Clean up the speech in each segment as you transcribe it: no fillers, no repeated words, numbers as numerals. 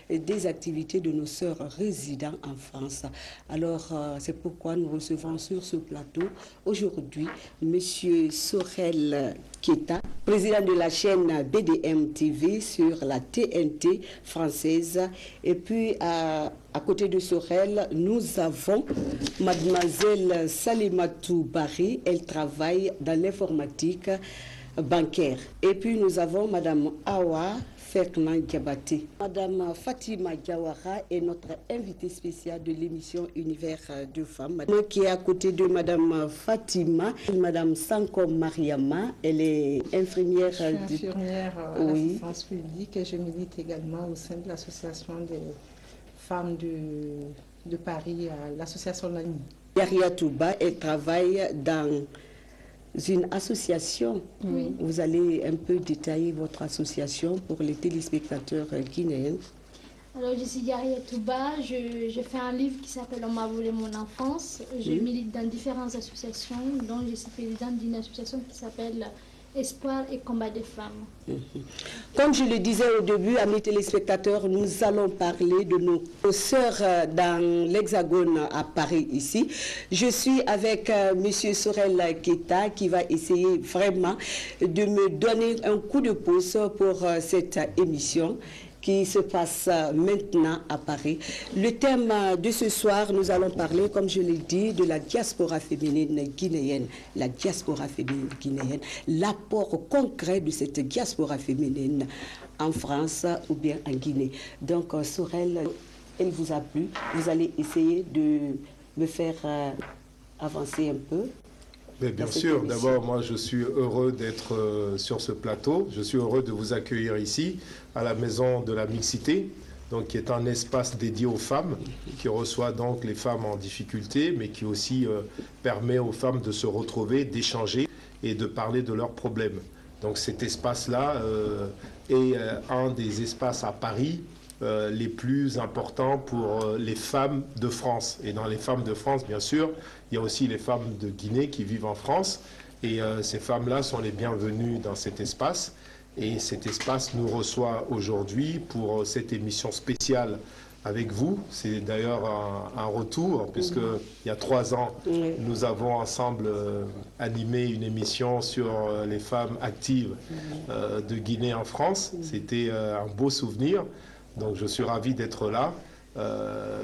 des activités de nos sœurs résidant en France. Alors, c'est pourquoi nous recevons sur ce plateau aujourd'hui M. Sorel Keita, président de la chaîne BDM TV sur la TNT française. Et puis, à côté de Sorel, nous avons mademoiselle Salimatou Barry. Elle travaille dans l'informatique bancaire. Et puis, nous avons madame Awa Diabaté. Madame Fatima Diawara est notre invitée spéciale de l'émission Univers de femmes. Qui est à côté de Madame Fatima, Madame Sanko Mariama, elle est infirmière. Je suis infirmière à l'assistance publique et je milite également au sein de l'association des femmes de Paris, l'association Lani. Yaria Touba, elle travaille dans une association. Oui. Vous allez un peu détailler votre association pour les téléspectateurs guinéens. Alors, je suis Yaria Touba, je fais un livre qui s'appelle On m'a volé mon enfance. Je milite dans différentes associations, dont je suis présidente d'une association qui s'appelle Espoir et combat des femmes. Comme je le disais au début, amis téléspectateurs, nous allons parler de nos sœurs dans l'Hexagone à Paris ici. Je suis avec M. Sorel Keita qui va essayer vraiment de me donner un coup de pouce pour cette émission qui se passe maintenant à Paris. Le thème de ce soir, nous allons parler, comme je l'ai dit, de la diaspora féminine guinéenne. La diaspora féminine guinéenne, l'apport concret de cette diaspora féminine en France ou bien en Guinée. Donc, Sorel, elle vous a plu. Vous allez essayer de me faire avancer un peu. Mais bien sûr, d'abord, moi je suis heureux d'être sur ce plateau. Je suis heureux de vous accueillir ici, à la Maison de la Mixité, donc, qui est un espace dédié aux femmes, qui reçoit donc les femmes en difficulté, mais qui aussi permet aux femmes de se retrouver, d'échanger et de parler de leurs problèmes. Donc cet espace-là est un des espaces à Paris les plus importants pour les femmes de France. Et dans les femmes de France, bien sûr, il y a aussi les femmes de Guinée qui vivent en France. Et ces femmes-là sont les bienvenues dans cet espace. Et cet espace nous reçoit aujourd'hui pour cette émission spéciale avec vous. C'est d'ailleurs un retour, puisqu'il y a 3 ans, nous avons ensemble animé une émission sur les femmes actives de Guinée en France. C'était un beau souvenir. Donc je suis ravi d'être là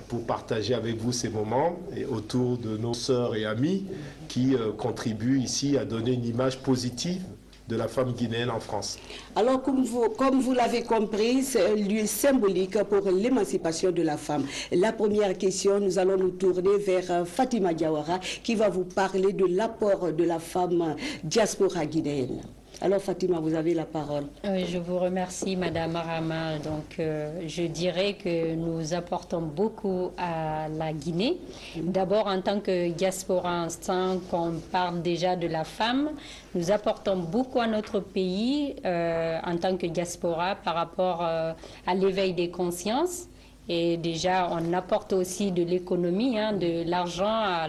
pour partager avec vous ces moments et autour de nos sœurs et amis qui contribuent ici à donner une image positive de la femme guinéenne en France. Alors, comme vous l'avez compris, c'est un lieu symbolique pour l'émancipation de la femme. La première question, nous allons nous tourner vers Fatima Diawara qui va vous parler de l'apport de la femme diaspora guinéenne. Alors Fatima, vous avez la parole. Oui, je vous remercie Madame Arama. Donc je dirais que nous apportons beaucoup à la Guinée. D'abord en tant que diaspora, sans qu'on parle déjà de la femme, nous apportons beaucoup à notre pays en tant que diaspora par rapport à l'éveil des consciences. Et déjà, on apporte aussi de l'économie, de l'argent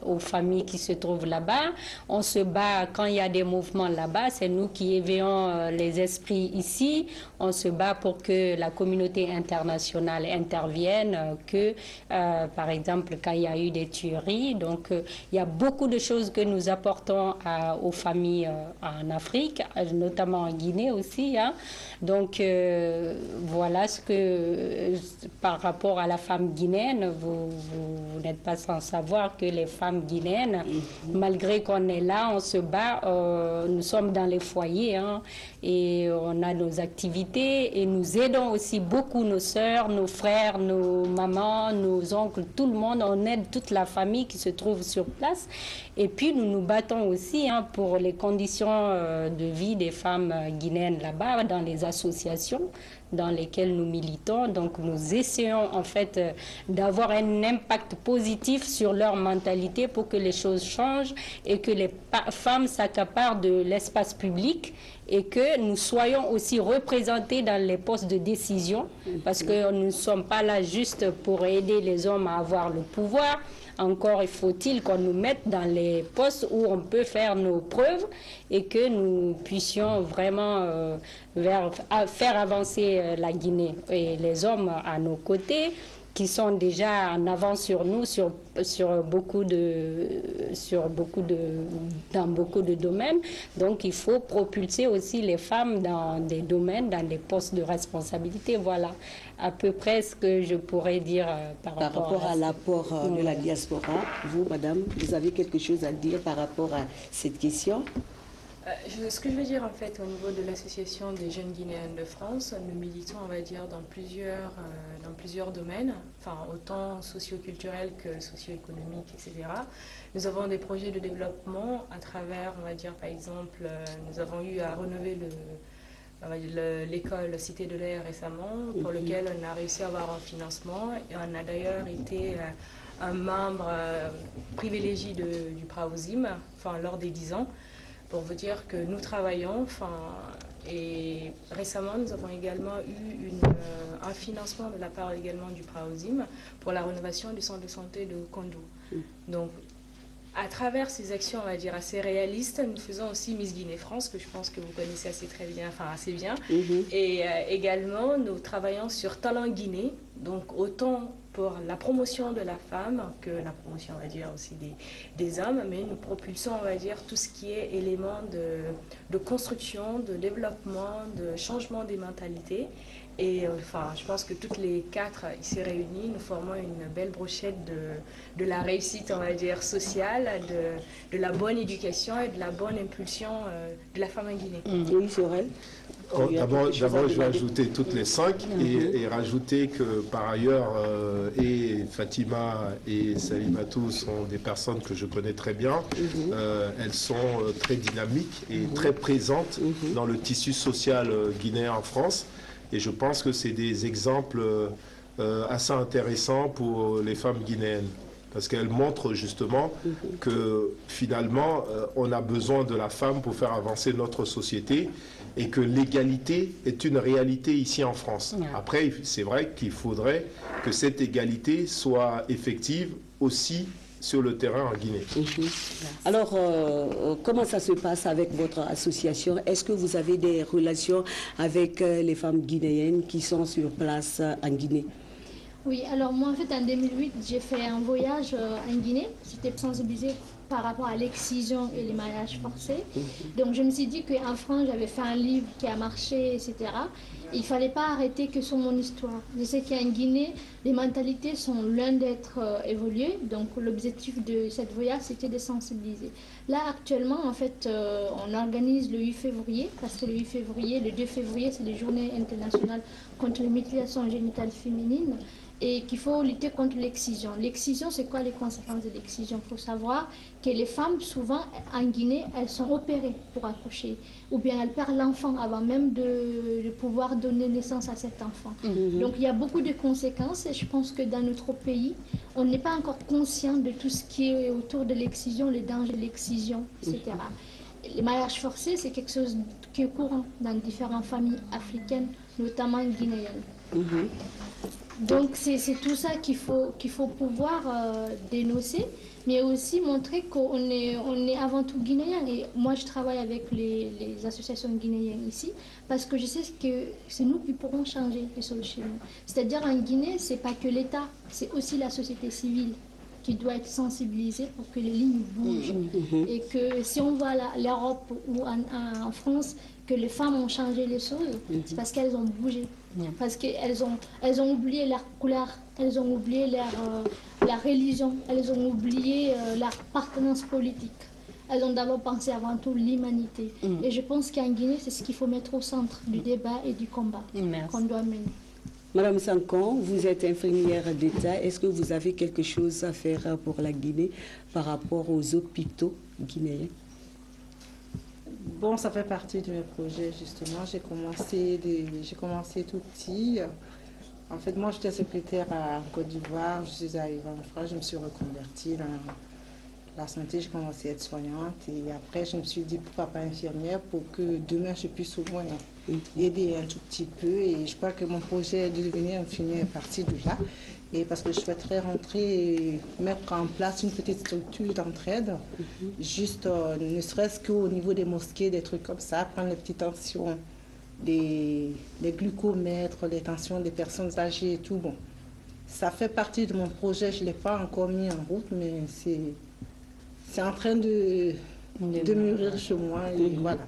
aux familles qui se trouvent là-bas. On se bat quand il y a des mouvements là-bas. C'est nous qui éveillons les esprits ici. On se bat pour que la communauté internationale intervienne, par exemple, quand il y a eu des tueries. Donc, il y a beaucoup de choses que nous apportons aux familles en Afrique, notamment en Guinée aussi. Donc, voilà ce que... Par rapport à la femme guinéenne, vous n'êtes pas sans savoir que les femmes guinéennes, malgré qu'on est là, on se bat, nous sommes dans les foyers et on a nos activités et nous aidons aussi beaucoup nos sœurs, nos frères, nos mamans, nos oncles, tout le monde. On aide toute la famille qui se trouve sur place. Et puis nous nous battons aussi pour les conditions de vie des femmes guinéennes là-bas, dans les associations dans lesquelles nous militons. Donc nous essayons en fait d'avoir un impact positif sur leur mentalité pour que les choses changent et que les femmes s'accaparent de l'espace public et que nous soyons aussi représentés dans les postes de décision, parce que nous ne sommes pas là juste pour aider les hommes à avoir le pouvoir. Encore faut-il qu'on nous mette dans les postes où on peut faire nos preuves et que nous puissions vraiment faire avancer la Guinée. Et les hommes à nos côtés, qui sont déjà en avance sur nous dans beaucoup de domaines. Donc il faut propulser aussi les femmes dans des domaines, dans des postes de responsabilité. Voilà à peu près ce que je pourrais dire par rapport à l'apport de la diaspora. Vous, madame, vous avez quelque chose à dire par rapport à cette question? Ce que je veux dire en fait au niveau de l'association des jeunes Guinéennes de France, nous militons on va dire dans plusieurs domaines, enfin autant socio-culturels que socio-économiques, etc. Nous avons des projets de développement à travers, on va dire par exemple, nous avons eu à rénover l'école Cité de l'Air récemment, pour lequel on a réussi à avoir un financement et on a d'ailleurs été un membre privilégié du PRAOSIM, enfin lors des 10 ans. Pour vous dire que nous travaillons, et récemment nous avons également eu un financement de la part également du PRAOSIM pour la rénovation du centre de santé de Kondo. Donc à travers ces actions, on va dire, assez réalistes, nous faisons aussi Miss Guinée France, que je pense que vous connaissez assez bien. Et également, nous travaillons sur Talent Guinée, donc autant pour la promotion de la femme que la promotion, on va dire, aussi des hommes, mais nous propulsons, on va dire, tout ce qui est élément de construction, de développement, de changement des mentalités. Et je pense que toutes les 4 ici réunies, nous formons une belle brochette de la réussite, on va dire, sociale, de la bonne éducation et de la bonne impulsion de la femme en Guinée. Oui, Sorel. D'abord, je vais ajouter toutes les 5 et rajouter que par ailleurs, et Fatima et Salimatou sont des personnes que je connais très bien. Elles sont très dynamiques et très présentes dans le tissu social guinéen en France. Et je pense que c'est des exemples assez intéressants pour les femmes guinéennes. Parce qu'elles montrent justement que finalement, on a besoin de la femme pour faire avancer notre société et que l'égalité est une réalité ici en France. Après, c'est vrai qu'il faudrait que cette égalité soit effective aussi sur le terrain en Guinée. Alors, comment ça se passe avec votre association? Est-ce que vous avez des relations avec les femmes guinéennes qui sont sur place en Guinée? Oui, alors moi en fait en 2008 j'ai fait un voyage en Guinée, c'était sensibilisé par rapport à l'excision et les mariages forcés. Donc je me suis dit qu'en France j'avais fait un livre qui a marché, etc. Il ne fallait pas arrêter que sur mon histoire. Je sais qu'en Guinée, les mentalités sont loin d'être évoluées, donc l'objectif de cette voyage c'était de sensibiliser. Là actuellement en fait on organise le 8 février, parce que le 8 février, le 2 février c'est les journées internationales contre les mutilations génitales féminines. Et qu'il faut lutter contre l'excision. L'excision, c'est quoi les conséquences de l'excision? Il faut savoir que les femmes, souvent, en Guinée, elles sont opérées pour accoucher. Ou bien elles perdent l'enfant avant même de pouvoir donner naissance à cet enfant. Donc il y a beaucoup de conséquences et je pense que dans notre pays, on n'est pas encore conscient de tout ce qui est autour de l'excision, les dangers de l'excision, etc. Les mariages forcés, c'est quelque chose qui est courant dans différentes familles africaines, notamment guinéennes. Donc c'est tout ça qu'il faut pouvoir dénoncer, mais aussi montrer qu'on est avant tout guinéen. Et moi je travaille avec les associations guinéennes ici, parce que je sais que c'est nous qui pourrons changer les choses chez nous. C'est-à-dire en Guinée, c'est pas que l'État, c'est aussi la société civile qui doit être sensibilisée pour que les lignes bougent. Et que si on voit l'Europe ou en France, que les femmes ont changé les choses, c'est parce qu'elles ont bougé. Parce qu'elles ont oublié leur couleur, elles ont oublié leur religion, elles ont oublié leur appartenance politique. Elles ont d'abord pensé avant tout l'humanité. Et je pense qu'en Guinée, c'est ce qu'il faut mettre au centre du débat et du combat qu'on doit mener. Madame Sankon, vous êtes infirmière d'État. Est-ce que vous avez quelque chose à faire pour la Guinée par rapport aux hôpitaux guinéens? Bon, ça fait partie de mes projets, justement. J'ai commencé tout petit. En fait, moi, j'étais secrétaire en Côte d'Ivoire. Je suis arrivée en France, je me suis reconvertie la santé, j'ai commencé à être soignante et après je me suis dit pourquoi pas infirmière pour que demain je puisse au moins aider un tout petit peu, et je crois que mon projet de devenir infirmière est parti de là, et parce que je souhaiterais rentrer et mettre en place une petite structure d'entraide, juste ne serait-ce qu'au niveau des mosquées, des trucs comme ça, prendre les petites tensions, les glucomètres, les tensions des personnes âgées et tout. Bon, ça fait partie de mon projet, je ne l'ai pas encore mis en route, mais c'est en train de mûrir chez moi, et voilà.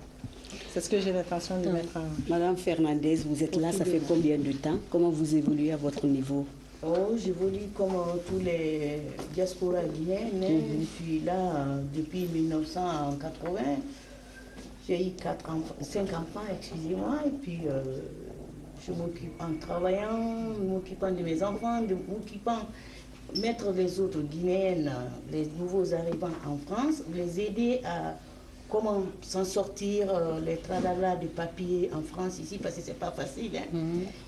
C'est ce que j'ai l'intention de mettre en... Madame Fernandez, vous êtes là, ça fait combien de temps? Comment vous évoluez à votre niveau? Oh, j'évolue comme tous les diasporas guinéennes. Je suis là depuis 1980. J'ai eu 5 enfants, excusez-moi, et puis je m'occupe en travaillant, m'occupant de mes enfants, m'occupant mettre les autres Guinéennes, les nouveaux arrivants en France, les aider à comment s'en sortir, les tralala de papier en France ici, parce que c'est pas facile, hein.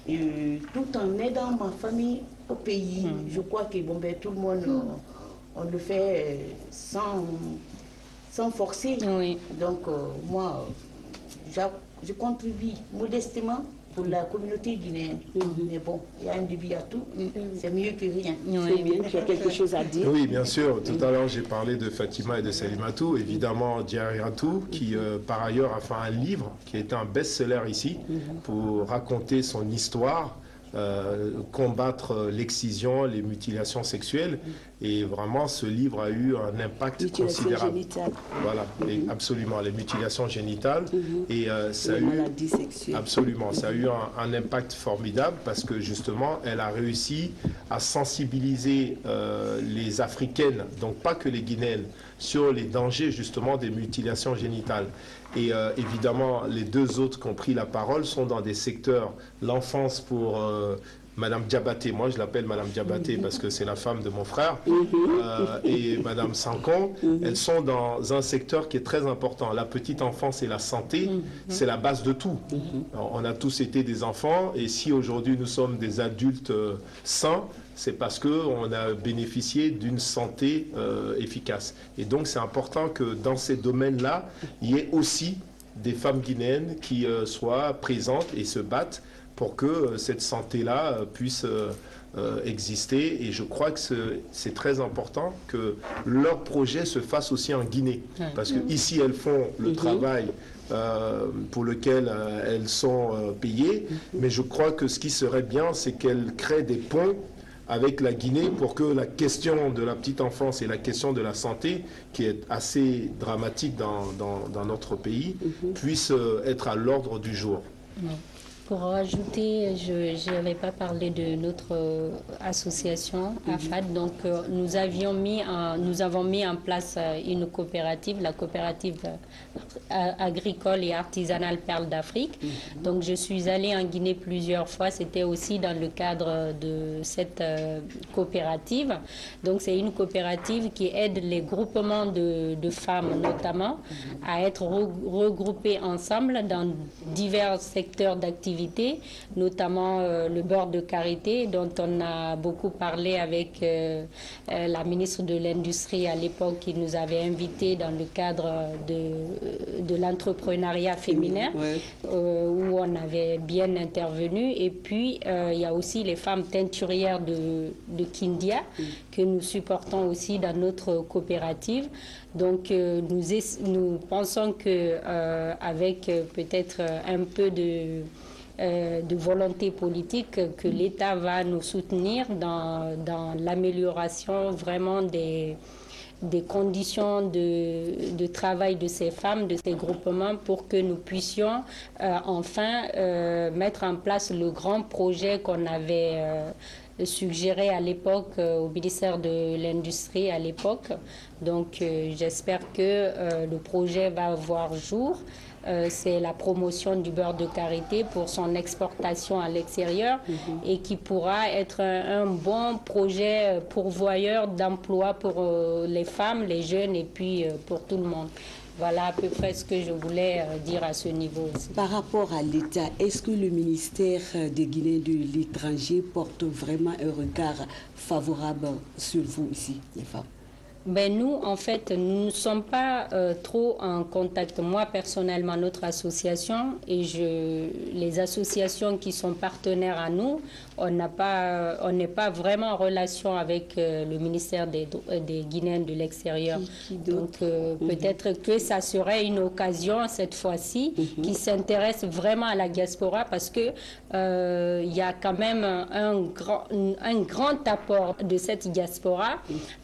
Et, tout en aidant ma famille au pays. Je crois que bon, ben, tout le monde, on le fait sans forcer. Oui. Donc moi, je contribue modestement pour la communauté guinéenne. Mais bon, il y a un début à tout, c'est mieux que rien. C'est bien, tu as quelque chose à dire? Oui, bien sûr. Tout à l'heure, j'ai parlé de Fatima et de Salimatou. Évidemment, Diariatou, qui par ailleurs a fait un livre qui est un best-seller ici, pour raconter son histoire, combattre l'excision, les mutilations sexuelles. Et vraiment, ce livre a eu un impact considérable. Génitale. Voilà, et absolument, les mutilations génitales. Et ça a eu, maladies sexuelles. absolument, ça a eu un impact formidable parce que justement, elle a réussi à sensibiliser les Africaines, donc pas que les Guinéennes, sur les dangers justement des mutilations génitales. Et évidemment, les deux autres qui ont pris la parole sont dans des secteurs, l'enfance pour Madame Diabaté, moi je l'appelle Madame Diabaté parce que c'est la femme de mon frère, et Madame Sankon, elles sont dans un secteur qui est très important. La petite enfance et la santé, c'est la base de tout. On a tous été des enfants, et si aujourd'hui nous sommes des adultes sains, c'est parce qu'on a bénéficié d'une santé efficace. Et donc c'est important que dans ces domaines-là, il y ait aussi des femmes guinéennes qui soient présentes et se battent pour que cette santé-là puisse exister. Et je crois que c'est très important que leur projet se fasse aussi en Guinée. Parce qu'ici, elles font le travail pour lequel elles sont payées. Mais je crois que ce qui serait bien, c'est qu'elles créent des ponts avec la Guinée pour que la question de la petite enfance et la question de la santé, qui est assez dramatique dans notre pays, puisse être à l'ordre du jour. Pour rajouter, je n'avais pas parlé de notre association, AFAD. Donc, nous avons mis en place une coopérative, la coopérative agricole et artisanale Perle d'Afrique. Donc, je suis allée en Guinée plusieurs fois. C'était aussi dans le cadre de cette coopérative. Donc, c'est une coopérative qui aide les groupements de femmes, notamment, à être regroupées ensemble dans divers secteurs d'activité, notamment le beurre de karité dont on a beaucoup parlé avec la ministre de l'Industrie à l'époque, qui nous avait invités dans le cadre de l'entrepreneuriat féminin, où on avait bien intervenu. Et puis il y a aussi les femmes teinturières de Kindia que nous supportons aussi dans notre coopérative. Donc nous pensons que avec peut-être un peu de volonté politique, que l'État va nous soutenir dans l'amélioration vraiment des conditions de travail de ces femmes, de ces groupements, pour que nous puissions enfin mettre en place le grand projet qu'on avait suggéré à l'époque au ministère de l'Industrie à l'époque. Donc j'espère que le projet va voir jour. C'est la promotion du beurre de karité pour son exportation à l'extérieur et qui pourra être un bon projet pourvoyeur d'emploi pour les femmes, les jeunes et puis pour tout le monde. Voilà à peu près ce que je voulais dire à ce niveau aussi. Par rapport à l'État, est-ce que le ministère des Guinéens de l'étranger porte vraiment un regard favorable sur vous ici, les femmes? Ben nous, en fait, nous ne sommes pas trop en contact. Moi, personnellement, notre association et les associations qui sont partenaires à nous, on n'est pas vraiment en relation avec le ministère des Guinéens de l'extérieur. Donc, peut-être que ça serait une occasion, cette fois-ci, qui s'intéresse vraiment à la diaspora parce que il y a quand même un grand apport de cette diaspora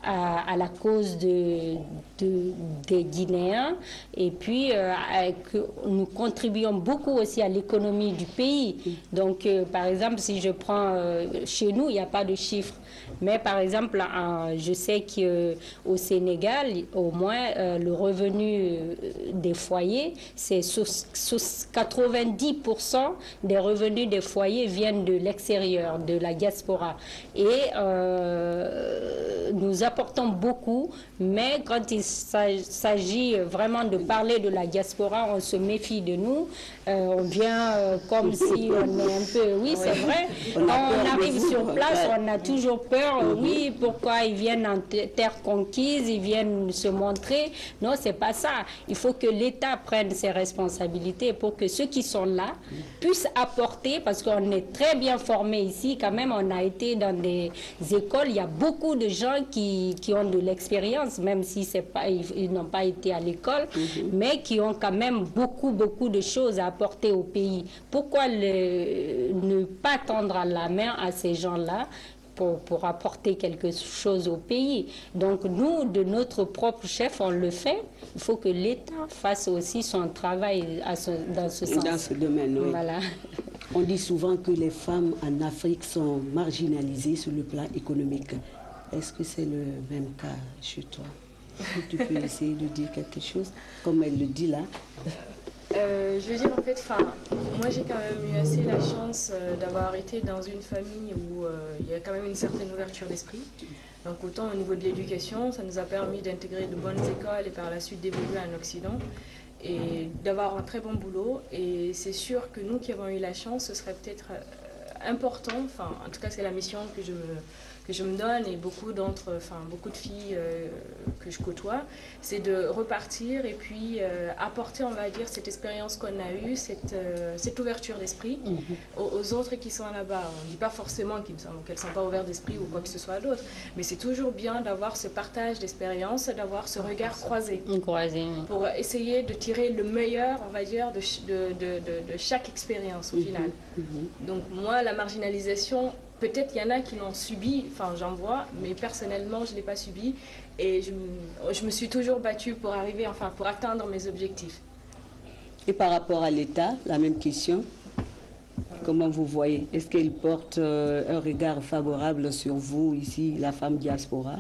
à la cause des Guinéens et puis que nous contribuons beaucoup aussi à l'économie du pays. Donc, par exemple, si je prends chez nous, il n'y a pas de chiffres. Mais par exemple, je sais qu'au Sénégal, au moins, le revenu des foyers, c'est 90% des revenus des foyers viennent de l'extérieur, de la diaspora. Et nous apportons beaucoup, mais quand il s'agit vraiment de parler de la diaspora, on se méfie de nous. On vient comme si on est un peu... Oui, c'est vrai. On arrive sur place, on a toujours peur. Oui, pourquoi ils viennent en terre conquise, ils viennent se montrer. Non, c'est pas ça. Il faut que l'État prenne ses responsabilités pour que ceux qui sont là puissent apporter, parce qu'on est très bien formés ici. Quand même, on a été dans des écoles. Il y a beaucoup de gens qui ont de l'expérience, même si ils n'ont pas été à l'école, mais qui ont quand même beaucoup de choses à apporter au pays. Pourquoi ne pas tendre la main à ces gens-là pour apporter quelque chose au pays? Donc nous, de notre propre chef, on le fait. Il faut que l'État fasse aussi son travail dans ce sens. Dans ce domaine, oui. Voilà. On dit souvent que les femmes en Afrique sont marginalisées sur le plan économique. Est-ce que c'est le même cas chez toi? Tu peux essayer de dire quelque chose, comme elle le dit là. Je veux dire, en fait, moi j'ai quand même eu assez la chance d'avoir été dans une famille où il y a quand même une certaine ouverture d'esprit. Donc autant au niveau de l'éducation, ça nous a permis d'intégrer de bonnes écoles et par la suite d'évoluer en Occident et d'avoir un très bon boulot. Et c'est sûr que nous qui avons eu la chance, ce serait peut-être important, en tout cas c'est la mission que je me donne et beaucoup de filles que je côtoie, c'est de repartir et puis apporter, on va dire, cette expérience qu'on a eue, cette ouverture d'esprit aux autres qui sont là-bas. On ne dit pas forcément qu'elles ne sont pas ouvertes d'esprit ou quoi que ce soit d'autre, mais c'est toujours bien d'avoir ce partage d'expérience, d'avoir ce regard croisé. Pour essayer de tirer le meilleur, on va dire, de chaque expérience au final. Donc moi, la marginalisation, peut-être il y en a qui l'ont subi, j'en vois, mais personnellement je ne l'ai pas subi et je me suis toujours battue pour pour atteindre mes objectifs. Et par rapport à l'État, la même question. Comment vous voyez? Est-ce qu'il porte un regard favorable sur vous ici, la femme diaspora?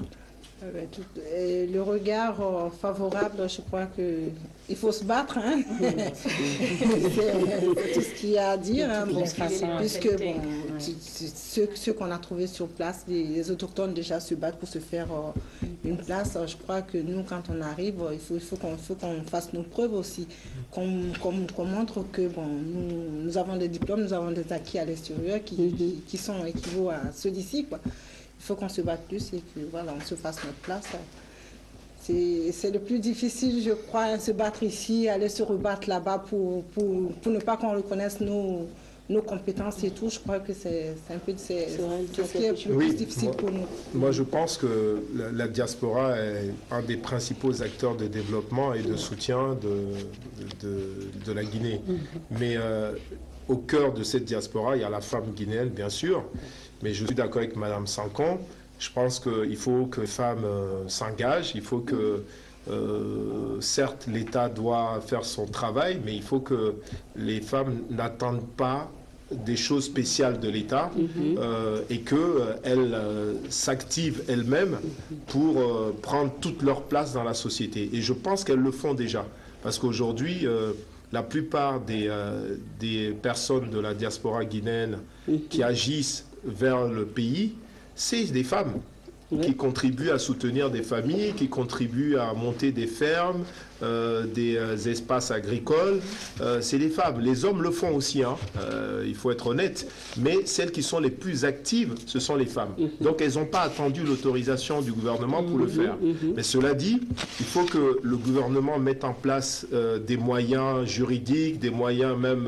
Le regard favorable, je crois qu'il faut se battre. Hein? C'est tout ce qu'il y a à dire. Hein, puisque ceux qu'on a trouvés sur place, les autochtones déjà se battent pour se faire une place. Je crois que nous, quand on arrive, il faut qu'on fasse nos preuves aussi. Qu'on montre que nous avons des diplômes, nous avons des acquis à l'extérieur qui sont équivalents à ceux d'ici, quoi. Il faut qu'on se batte plus et que voilà, on se fasse notre place. C'est le plus difficile, je crois, hein, se battre ici, aller se rebattre là-bas pour ne pas qu'on reconnaisse nos compétences et tout. Je crois que c'est un peu ce qui est le plus difficile pour nous. Moi, je pense que la diaspora est un des principaux acteurs de développement et de soutien de la Guinée. Mais au cœur de cette diaspora, il y a la femme guinéenne, bien sûr. Mais je suis d'accord avec Mme Sankon. Je pense qu'il faut que les femmes s'engagent. Il faut que, certes, l'État doit faire son travail, mais il faut que les femmes n'attendent pas des choses spéciales de l'État et qu'elles s'activent elles-mêmes pour prendre toute leur place dans la société. Et je pense qu'elles le font déjà. Parce qu'aujourd'hui, la plupart des personnes de la diaspora guinéenne qui agissent vers le pays, c'est des femmes. qui contribuent à soutenir des familles, qui contribuent à monter des fermes, des espaces agricoles. C'est les femmes. Les hommes le font aussi, hein. Il faut être honnête. Mais celles qui sont les plus actives, ce sont les femmes. Donc elles n'ont pas attendu l'autorisation du gouvernement pour le faire. Mais cela dit, il faut que le gouvernement mette en place des moyens juridiques, des moyens même,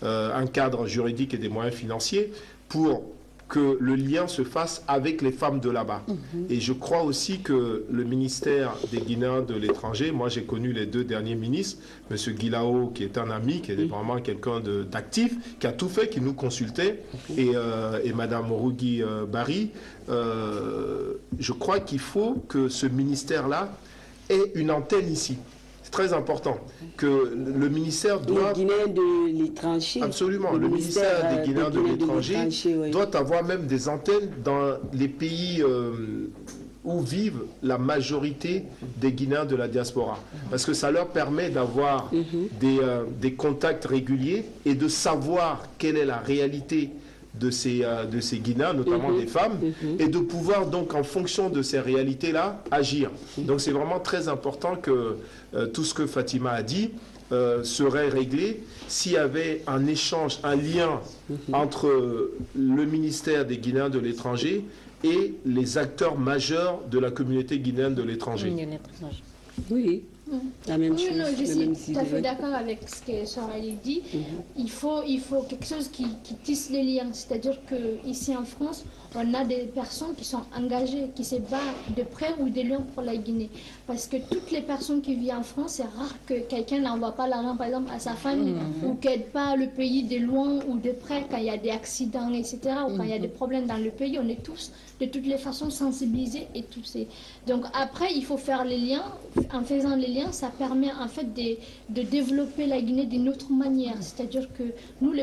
un cadre juridique et des moyens financiers pour que le lien se fasse avec les femmes de là-bas. Et je crois aussi que le ministère des Guinéens de l'étranger, moi j'ai connu les 2 derniers ministres, M. Guilao qui est un ami, qui est vraiment quelqu'un d'actif, qui a tout fait, qui nous consultait, et Mme Orugui Bari, je crois qu'il faut que ce ministère-là ait une antenne ici. Très important, que le ministère doit... Les Guinéens de l'étranger. Absolument, le ministère des Guinéens de l'étranger doit avoir même des antennes dans les pays où vivent la majorité des Guinéens de la diaspora. Parce que ça leur permet d'avoir des contacts réguliers et de savoir quelle est la réalité de ces Guinéens, notamment des femmes, et de pouvoir donc, en fonction de ces réalités-là, agir. Donc c'est vraiment très important que tout ce que Fatima a dit serait réglé s'il y avait un échange, un lien entre le ministère des Guinéens de l'étranger et les acteurs majeurs de la communauté guinéenne de l'étranger. Oui. La même chose. Non, je suis tout à fait d'accord avec ce que Soraya dit. Il faut quelque chose qui tisse les liens. C'est-à-dire qu'ici en France, on a des personnes qui sont engagées, qui se battent de près ou de loin pour la Guinée. Parce que toutes les personnes qui vivent en France, c'est rare que quelqu'un n'envoie pas l'argent, par exemple, à sa famille, ou qu'aide pas le pays de loin ou de près quand il y a des accidents, etc., ou quand il y a des problèmes dans le pays. On est tous, de toutes les façons, sensibilisés et touchés. Donc après, il faut faire les liens. En faisant les liens, ça permet en fait de développer la Guinée d'une autre manière. C'est-à-dire que nous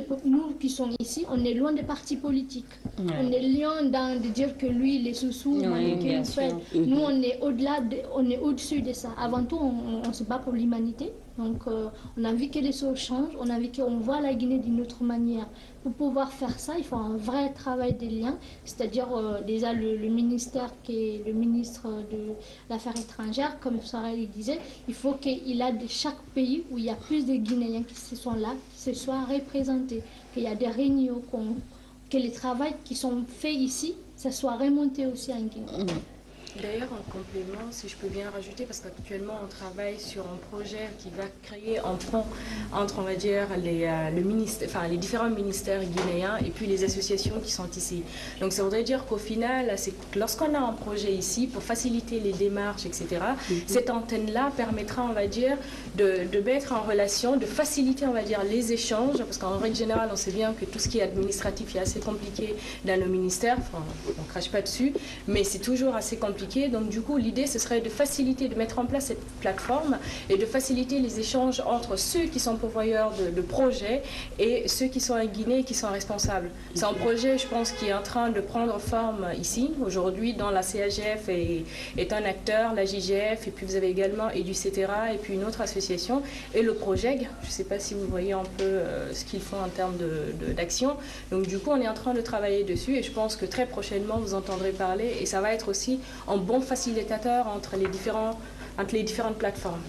qui sommes ici, on est loin des partis politiques. On est loin de dire que lui, il est sous-sous, nous, on est au-delà, on est au-dessus de ça. Avant tout, on se bat pour l'humanité. Donc, on a envie que les choses changent, on a envie qu'on voit la Guinée d'une autre manière. Pour pouvoir faire ça, il faut un vrai travail des liens, c'est-à-dire déjà le ministère qui est le ministre de l'Affaires étrangères, comme Sarah le disait, il faut qu'il a de chaque pays où il y a plus de Guinéens qui sont là, qui se soient représentés, qu'il y a des réunions, que les travaux qui sont faits ici, ça soit remonté aussi en Guinée. D'ailleurs, en complément, si je peux bien rajouter, parce qu'actuellement, on travaille sur un projet qui va créer un pont entre, on va dire, les différents ministères guinéens et puis les associations qui sont ici. Donc, ça voudrait dire qu'au final, lorsqu'on a un projet ici, pour faciliter les démarches, etc., cette antenne-là permettra, on va dire, de mettre en relation, de faciliter, on va dire, les échanges, parce qu'en règle générale, on sait bien que tout ce qui est administratif est assez compliqué dans nos ministères, enfin, on ne crache pas dessus, mais c'est toujours assez compliqué. Donc du coup, l'idée, ce serait de faciliter, de mettre en place cette plateforme et de faciliter les échanges entre ceux qui sont pourvoyeurs de projets et ceux qui sont en Guinée et qui sont responsables. C'est un projet, je pense, qui est en train de prendre forme ici. Aujourd'hui, dans la CAGF est un acteur, la JGF, et puis vous avez également EduCetera, et puis une autre association, et le PROJEG. Je ne sais pas si vous voyez un peu ce qu'ils font en termes d'action. Donc du coup, on est en train de travailler dessus, et je pense que très prochainement, vous entendrez parler, et ça va être aussi un bon facilitateur entre les différentes plateformes.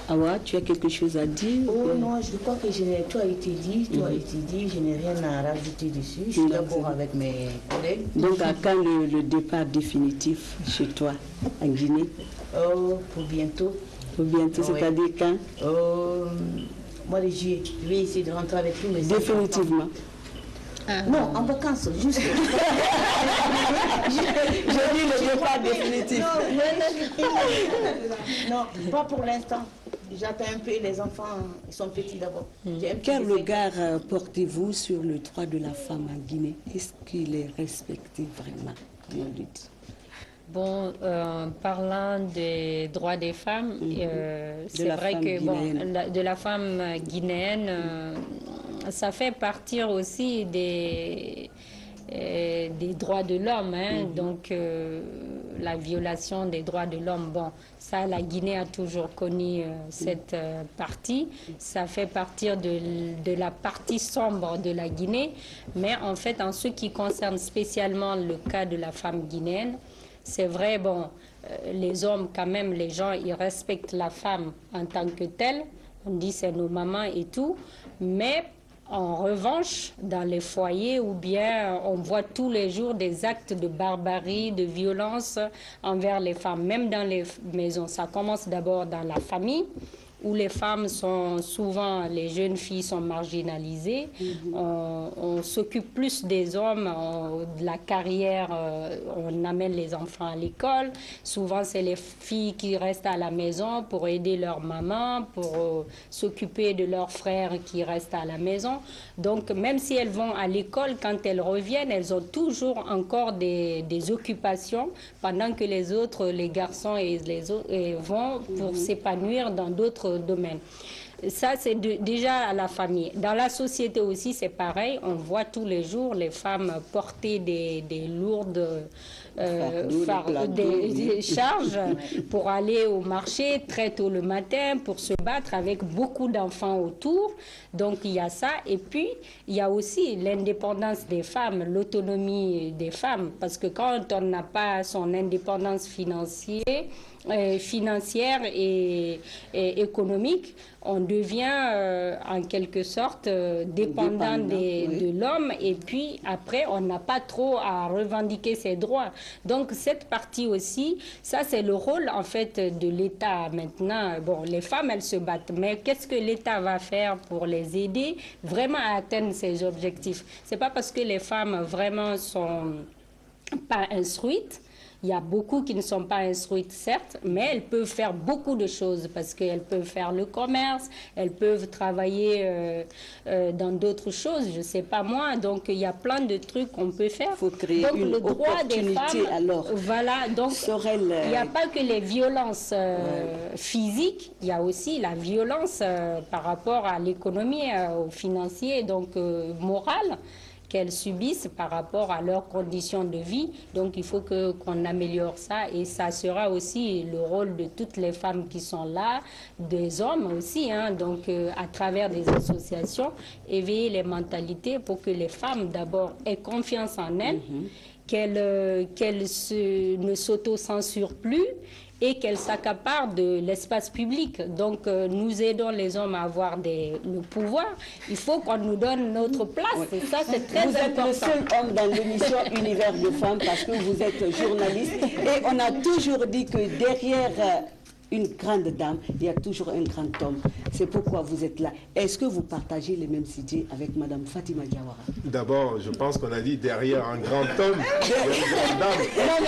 Awa, tu as quelque chose à dire? Oh non, je crois que tout a été dit, je n'ai rien à rajouter dessus. Je suis d'accord avec mes collègues. Donc à quand le départ définitif chez toi, en Guinée? Pour bientôt. Pour bientôt, c'est-à-dire quand? Mois de juillet. Je vais essayer de rentrer avec lui, mais définitivement. Non, en vacances, juste. J'ai dit le départ définitif. Non, pas pour l'instant. J'attends un peu, les enfants, ils sont petits d'abord. Quel regard portez-vous sur le droit de la femme en Guinée? Est-ce qu'il est respecté vraiment dans le lutte? Bon, parlant des droits des femmes, c'est vrai que de la femme guinéenne, ça fait partir aussi des droits de l'homme, hein. Donc la violation des droits de l'homme, bon, ça la Guinée a toujours connu cette partie, ça fait partir de la partie sombre de la Guinée, mais en fait en ce qui concerne spécialement le cas de la femme guinéenne, C'est vrai, bon, les hommes, quand même, les gens, ils respectent la femme en tant que telle. On dit c'est nos mamans et tout. Mais en revanche, dans les foyers, ou bien on voit tous les jours des actes de barbarie, de violence envers les femmes, même dans les maisons. Ça commence d'abord dans la famille, où les femmes sont souvent, les jeunes filles sont marginalisées. On s'occupe plus des hommes, de la carrière, on amène les enfants à l'école. Souvent, c'est les filles qui restent à la maison pour aider leur maman, pour s'occuper de leurs frères qui restent à la maison. Donc, même si elles vont à l'école, quand elles reviennent, elles ont toujours encore des occupations, pendant que les autres, les garçons et les autres, vont pour s'épanouir dans d'autres domaine. Ça, c'est déjà à la famille. Dans la société aussi, c'est pareil. On voit tous les jours les femmes porter des lourdes des charges pour aller au marché très tôt le matin, pour se battre avec beaucoup d'enfants autour. Donc, il y a ça. Et puis, il y a aussi l'indépendance des femmes, l'autonomie des femmes. Parce que quand on n'a pas son indépendance financière et économique, on devient en quelque sorte dépendant de l'homme, et puis après on n'a pas trop à revendiquer ses droits. Donc cette partie aussi, ça c'est le rôle en fait de l'État maintenant. Bon, les femmes elles se battent, mais qu'est-ce que l'État va faire pour les aider vraiment à atteindre ces objectifs? C'est pas parce que les femmes vraiment sont pas instruites. Il y a beaucoup qui ne sont pas instruites, certes, mais elles peuvent faire beaucoup de choses parce qu'elles peuvent faire le commerce, elles peuvent travailler dans d'autres choses, je ne sais pas moi. Donc, il y a plein de trucs qu'on peut faire. Il faut créer donc, une le droit des femmes, alors. Voilà, donc il n'y a pas que les violences physiques, il y a aussi la violence par rapport à l'économie, au financier, donc morale, qu'elles subissent par rapport à leurs conditions de vie. Donc, il faut qu'on améliore ça. Et ça sera aussi le rôle de toutes les femmes qui sont là, des hommes aussi. Hein, donc, à travers des associations, éveiller les mentalités pour que les femmes, d'abord, aient confiance en elles, qu'elles ne s'auto-censurent plus, et qu'elles s'accaparent de l'espace public. Donc, nous aidons les hommes à avoir le pouvoir. Il faut qu'on nous donne notre place. Et ça, c'est très important. Vous êtes le seul homme dans l'émission Univers de femmes parce que vous êtes journaliste. Et on a toujours dit que derrière une grande dame, il y a toujours un grand homme. C'est pourquoi vous êtes là. Est-ce que vous partagez les mêmes idées avec Mme Fatima Diawara? D'abord, je pense qu'on a dit derrière un grand homme, il y a une grande dame.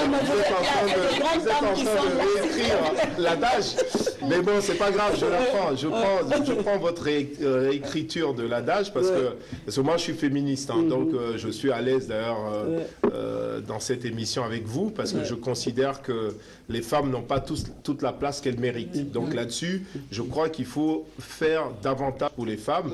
Non, vous êtes en train de réécrire l'adage. Mais bon, c'est pas grave, je la prends. Je prends votre écriture de l'adage parce que moi, je suis féministe. Hein, donc, je suis à l'aise d'ailleurs dans cette émission avec vous parce que je considère que les femmes n'ont pas toute la place qu'elles méritent. Donc là-dessus, je crois qu'il faut faire davantage pour les femmes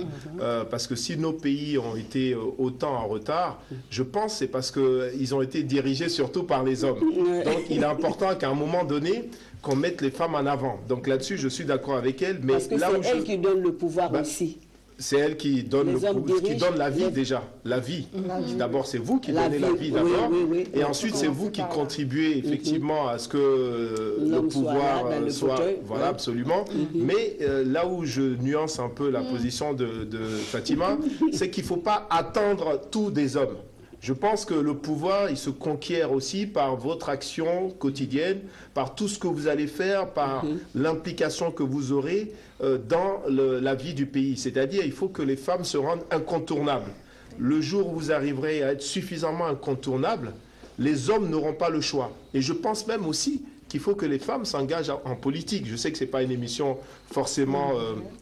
parce que si nos pays ont été autant en retard, je pense que c'est parce qu'ils ont été dirigés surtout par les hommes. Donc il est important qu'à un moment donné, qu'on mette les femmes en avant. Donc là-dessus, je suis d'accord avec elle. Mais parce que c'est elle qui donne le pouvoir aussi. C'est elle qui donne, la vie déjà. La vie. D'abord, c'est vous qui donnez la vie d'abord. Et ensuite, c'est vous qui contribuez effectivement à ce que le pouvoir soit... Voilà, absolument. Mais là où je nuance un peu la position de Fatima, c'est qu'il ne faut pas attendre tout des hommes. Je pense que le pouvoir, il se conquiert aussi par votre action quotidienne, par tout ce que vous allez faire, par l'implication que vous aurez dans la vie du pays. C'est-à-dire, il faut que les femmes se rendent incontournables. Le jour où vous arriverez à être suffisamment incontournables, les hommes n'auront pas le choix. Et je pense même aussi qu'il faut que les femmes s'engagent en politique. Je sais que ce n'est pas une émission forcément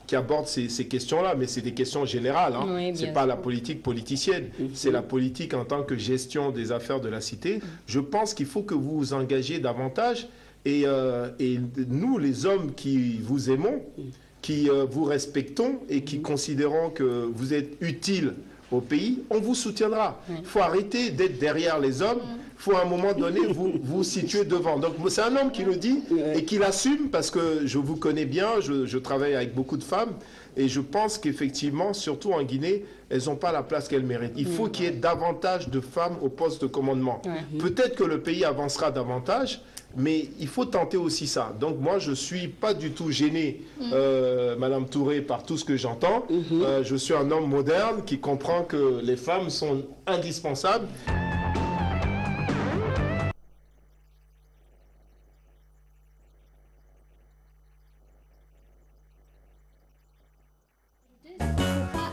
qui aborde ces questions-là, mais c'est des questions générales. Hein. Oui, ce n'est pas la politique politicienne, c'est la politique en tant que gestion des affaires de la cité. Je pense qu'il faut que vous vous engagez davantage et nous, les hommes qui vous aimons, qui vous respectons et qui considérons que vous êtes utiles au pays, on vous soutiendra. Il faut arrêter d'être derrière les hommes. Il faut à un moment donné vous situer devant. Donc c'est un homme qui le dit et qui l'assume parce que je vous connais bien, je travaille avec beaucoup de femmes. Et je pense qu'effectivement, surtout en Guinée, elles n'ont pas la place qu'elles méritent. Il faut qu'il y ait davantage de femmes au poste de commandement. Peut-être que le pays avancera davantage, mais il faut tenter aussi ça. Donc moi, je ne suis pas du tout gêné, Madame Touré, par tout ce que j'entends. Je suis un homme moderne qui comprend que les femmes sont indispensables.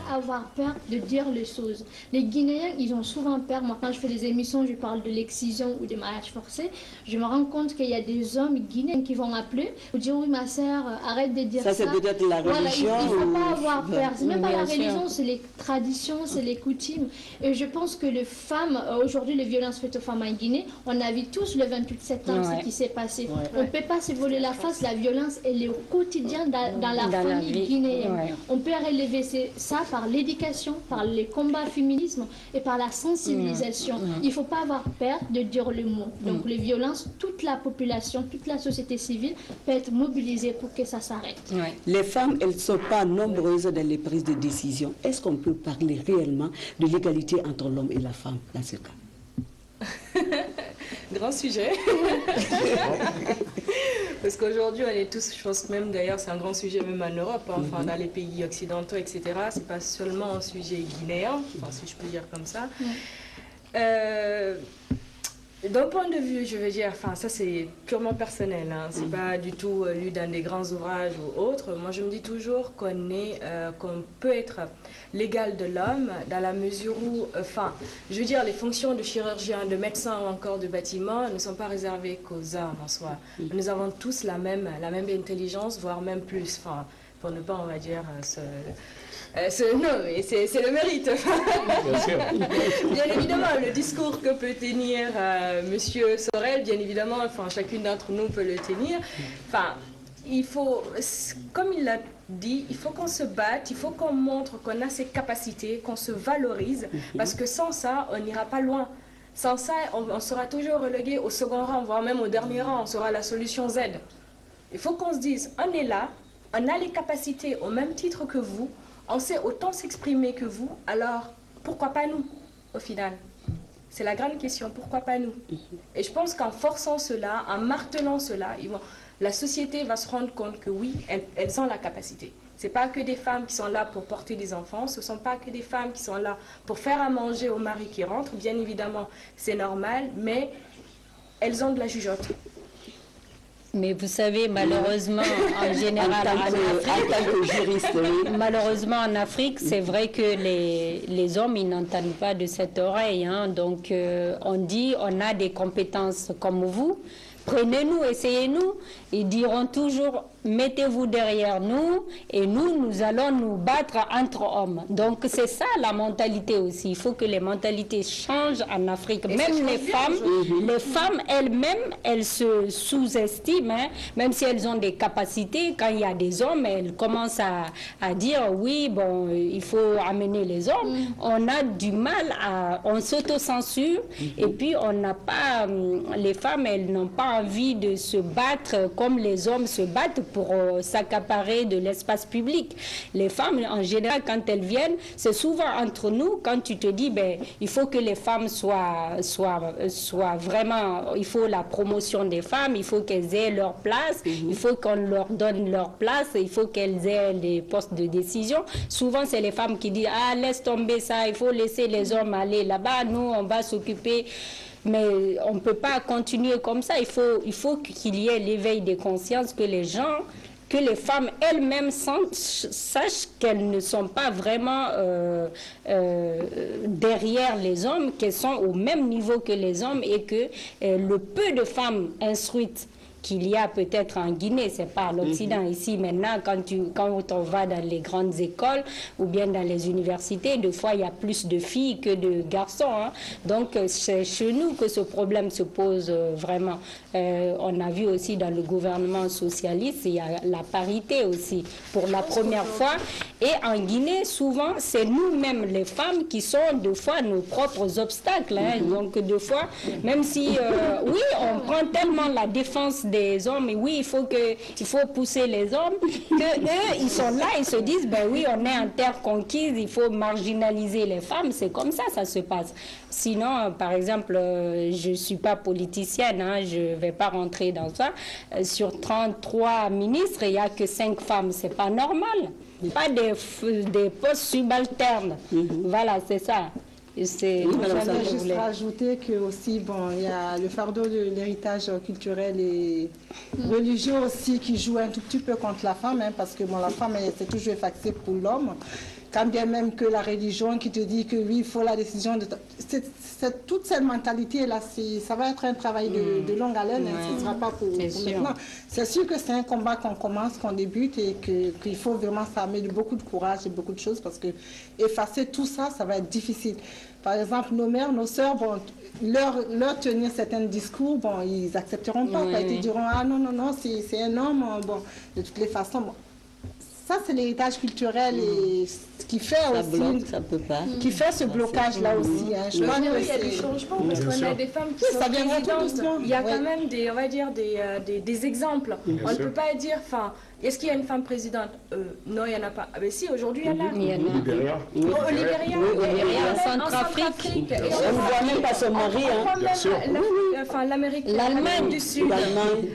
Avoir peur de dire les choses. Les Guinéens, ils ont souvent peur. Moi, quand je fais des émissions, je parle de l'excision ou des mariages forcés. Je me rends compte qu'il y a des hommes guinéens qui vont appeler pour dire oui, ma sœur, arrête de dire ça. Ça, c'est peut-être la religion. Voilà, il ne faut pas avoir peur. C'est même pas la religion, c'est les traditions, c'est les coutumes. Et je pense que les femmes, aujourd'hui, les violences faites aux femmes en Guinée, on a vu tous le 28 septembre ce qui s'est passé. On ne peut pas se voler la face. La violence, elle est au quotidien dans la famille guinéenne. On peut relever ça par l'éducation, par les combats féminisme et par la sensibilisation. Il ne faut pas avoir peur de dire le mot. Donc les violences, toute la population, toute la société civile peut être mobilisée pour que ça s'arrête. Les femmes, elles ne sont pas nombreuses dans les prises de décision. Est-ce qu'on peut parler réellement de l'égalité entre l'homme et la femme dans ce cas? Grand sujet. Parce qu'aujourd'hui, on est tous, je pense même d'ailleurs, c'est un grand sujet même en Europe, hein, enfin dans les pays occidentaux, etc. C'est pas seulement un sujet guinéen, enfin, si je peux dire comme ça. D'un point de vue, je veux dire, enfin ça c'est purement personnel, hein, c'est pas du tout lu dans des grands ouvrages ou autres. Moi je me dis toujours qu'on peut être l'égal de l'homme dans la mesure où, enfin, je veux dire, les fonctions de chirurgien, de médecin ou encore de bâtiment ne sont pas réservées qu'aux hommes en soi. Nous avons tous la même intelligence, voire même plus, enfin, pour ne pas, on va dire, non, mais c'est le mérite. Bien sûr. Bien évidemment, le discours que peut tenir Monsieur Sorel, bien évidemment, enfin, chacune d'entre nous peut le tenir. Enfin, il faut, comme il l'a dit, il faut qu'on se batte, il faut qu'on montre qu'on a ses capacités, qu'on se valorise, parce que sans ça, on n'ira pas loin. Sans ça, on sera toujours relégué au second rang, voire même au dernier rang, on sera la solution Z. Il faut qu'on se dise, on est là, on a les capacités au même titre que vous, on sait autant s'exprimer que vous, alors pourquoi pas nous, au final? C'est la grande question, pourquoi pas nous? Et je pense qu'en forçant cela, en martelant cela, la société va se rendre compte que oui, elles ont la capacité. Ce n'est pas que des femmes qui sont là pour porter des enfants, ce ne sont pas que des femmes qui sont là pour faire à manger au mari qui rentre, bien évidemment, c'est normal, mais elles ont de la jugeote. Mais vous savez, malheureusement, en général, malheureusement en Afrique, c'est vrai que les hommes, ils n'entendent pas de cette oreille. Hein. Donc, on dit, on a des compétences comme vous. Prenez-nous, essayez-nous. Ils diront toujours, mettez-vous derrière nous et nous allons nous battre entre hommes. Donc c'est ça la mentalité aussi. Il faut que les mentalités changent en Afrique. Et même les femmes elles-mêmes, elles se sous-estiment, hein, même si elles ont des capacités. Quand il y a des hommes, elles commencent à dire, oui, bon, il faut amener les hommes. On a du mal on s'auto-censure et puis on n'a pas, les femmes, elles n'ont pas envie de se battre comme les hommes se battent pour s'accaparer de l'espace public. Les femmes, en général, quand elles viennent, c'est souvent entre nous, quand tu te dis, ben, il faut que les femmes soient vraiment, il faut la promotion des femmes, il faut qu'elles aient leur place, il faut qu'on leur donne leur place, il faut qu'elles aient des postes de décision. Souvent, c'est les femmes qui disent, ah, laisse tomber ça, il faut laisser les hommes aller là-bas, nous, on va s'occuper. Mais on ne peut pas continuer comme ça. Il faut qu'il y ait l'éveil des consciences, que les gens, que les femmes elles-mêmes sachent qu'elles ne sont pas vraiment derrière les hommes, qu'elles sont au même niveau que les hommes et que le peu de femmes instruites qu'il y a peut-être en Guinée, c'est pas à l'Occident. Ici, maintenant, quand on va dans les grandes écoles ou bien dans les universités, des fois, il y a plus de filles que de garçons. Hein. Donc, c'est chez nous que ce problème se pose vraiment. On a vu aussi dans le gouvernement socialiste, il y a la parité aussi, pour la première fois. Et en Guinée, souvent, c'est nous-mêmes, les femmes, qui sont, des fois, nos propres obstacles. Hein. Donc, des fois, même si, oui, on prend tellement la défense des hommes, et oui, il faut pousser les hommes, que eux, ils sont là, ils se disent, ben oui, on est en terre conquise, il faut marginaliser les femmes, c'est comme ça se passe. Sinon, par exemple, je ne suis pas politicienne, hein, je ne vais pas rentrer dans ça. Sur 33 ministres, il n'y a que 5 femmes, c'est pas normal. Pas des postes subalternes. Voilà, c'est ça. Je voudrais juste rajouter que aussi, bon, il y a le fardeau de l'héritage culturel et religieux aussi qui joue un tout petit peu contre la femme, hein, parce que bon, la femme, c'est toujours effacée pour l'homme. Quand bien même que la religion qui te dit que oui, il faut la décision de... toute cette mentalité-là, ça va être un travail de longue haleine, hein, ce ne sera pas pour maintenant. C'est sûr que c'est un combat qu'on commence, qu'on débute et qu'il faut vraiment s'armer de beaucoup de courage et beaucoup de choses parce que effacer tout ça, ça va être difficile. Par exemple, nos mères, nos sœurs, bon, leur tenir certains discours, bon, ils n'accepteront pas. Ils te diront, ah non, non, non, c'est un homme, bon, de toutes les façons. Bon. Ça, c'est l'héritage culturel et ce qui fait qui fait ce blocage-là aussi. Hein. Je crois il y a du changement parce qu'on a des femmes qui sont présidentes. Il y a quand même on va dire, des exemples. On ne peut pas dire, enfin, est-ce qu'il y a une femme présidente? Non, il n'y en a pas. Mais si, aujourd'hui, il y en a. Au Libéria. Au Libéria, en Centrafrique. On ne voit même pas son mari. Bien sûr. Enfin, l'Allemagne du Sud.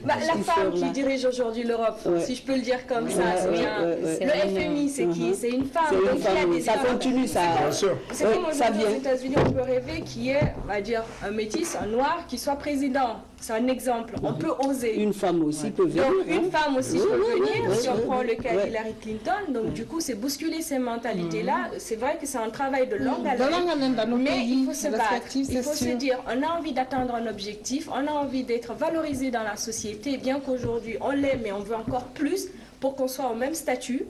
La femme qui dirige aujourd'hui l'Europe, si je peux le dire comme ça, c'est bien. Le FMI, c'est qui? C'est une femme. Donc, il y a des ça continue, ça. C'est comme aujourd'hui aux États-Unis, on peut rêver qu'il y ait, on va dire, un métis, un noir qui soit président. C'est un exemple. On peut oser. Une femme aussi peut venir. Donc, une femme aussi peut venir. Si on prend le cas d'Hillary Clinton, donc du coup, c'est bousculer ces mentalités-là. C'est vrai que c'est un travail de longue haleine. Mais il faut se battre. Il faut se dire, on a envie d'atteindre un objectif, on a envie d'être valorisé dans la société, bien qu'aujourd'hui, on l'est, mais on veut encore plus pour qu'on soit au même statut.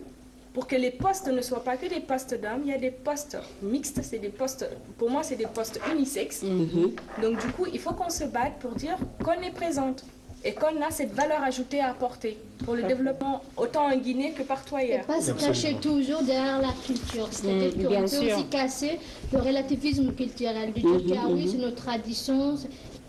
Pour que les postes ne soient pas que des postes d'hommes, il y a des postes mixtes, c'est des postes, pour moi c'est des postes unisexes. Donc du coup, il faut qu'on se batte pour dire qu'on est présente et qu'on a cette valeur ajoutée à apporter pour le développement autant en Guinée que partout ailleurs. Et pas se cacher toujours derrière la culture, c'est-à-dire qu'on peut aussi casser le relativisme culturel, de dire que ah oui, c'est notre tradition.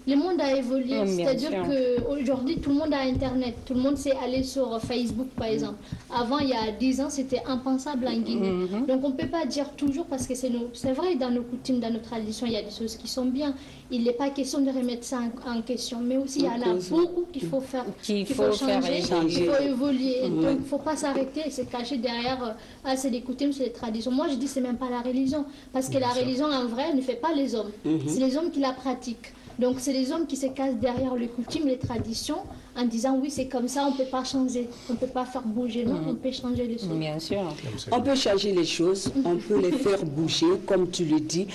Le monde a évolué, c'est-à-dire qu'aujourd'hui, tout le monde a Internet, tout le monde sait aller sur Facebook, par exemple. Avant, il y a 10 ans, c'était impensable en Guinée. Donc, on ne peut pas dire toujours, parce que c'est vrai, dans nos coutumes, dans nos traditions, il y a des choses qui sont bien. Il n'est pas question de remettre ça en question, mais aussi, il y en a beaucoup qu'il faut faire, qu'il faut changer, il faut évoluer. Donc, il ne faut pas s'arrêter et se cacher derrière, ah, c'est des coutumes, c'est des traditions. Moi, je dis, ce n'est même pas la religion, parce que la religion, en vrai, ne fait pas les hommes. C'est les hommes qui la pratiquent. Donc, c'est les hommes qui se cassent derrière les coutumes, les traditions, en disant oui, c'est comme ça, on ne peut pas changer, on ne peut pas faire bouger. Non, on peut changer les choses. Bien sûr. On peut changer les choses, on peut les faire bouger, comme tu le dis.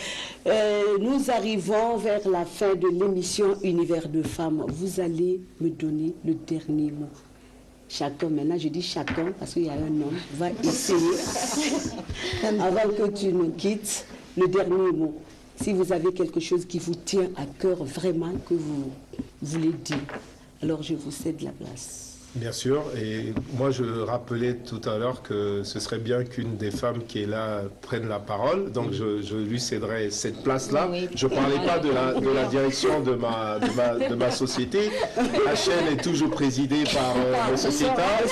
Nous arrivons vers la fin de l'émission Univers de femmes. Vous allez me donner le dernier mot. Chacun, maintenant je dis chacun parce qu'il y a un homme, va essayer, avant que tu nous quittes, le dernier mot. Si vous avez quelque chose qui vous tient à cœur vraiment, que vous voulez dire, alors je vous cède la place. Bien sûr, et moi je rappelais tout à l'heure que ce serait bien qu'une des femmes qui est là prenne la parole, donc je lui céderai cette place-là. Je ne parlais pas de la direction de ma société. La chaîne est toujours présidée par le sociétaire.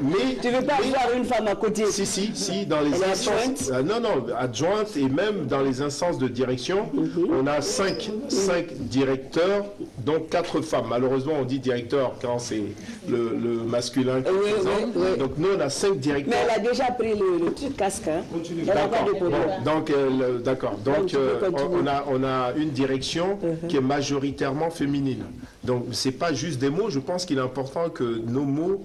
Mais tu ne veux pas avoir une femme à côté? Si, dans les instances... non, adjointe et même dans les instances de direction, on a 5 directeurs, dont 4 femmes. Malheureusement, on dit directeur quand c'est le masculin qui est présent. Donc nous, on a 5 directeurs. Mais elle a déjà pris le casque. Hein. D'accord. Donc, on a une direction qui est majoritairement féminine. Donc, ce n'est pas juste des mots. Je pense qu'il est important que nos mots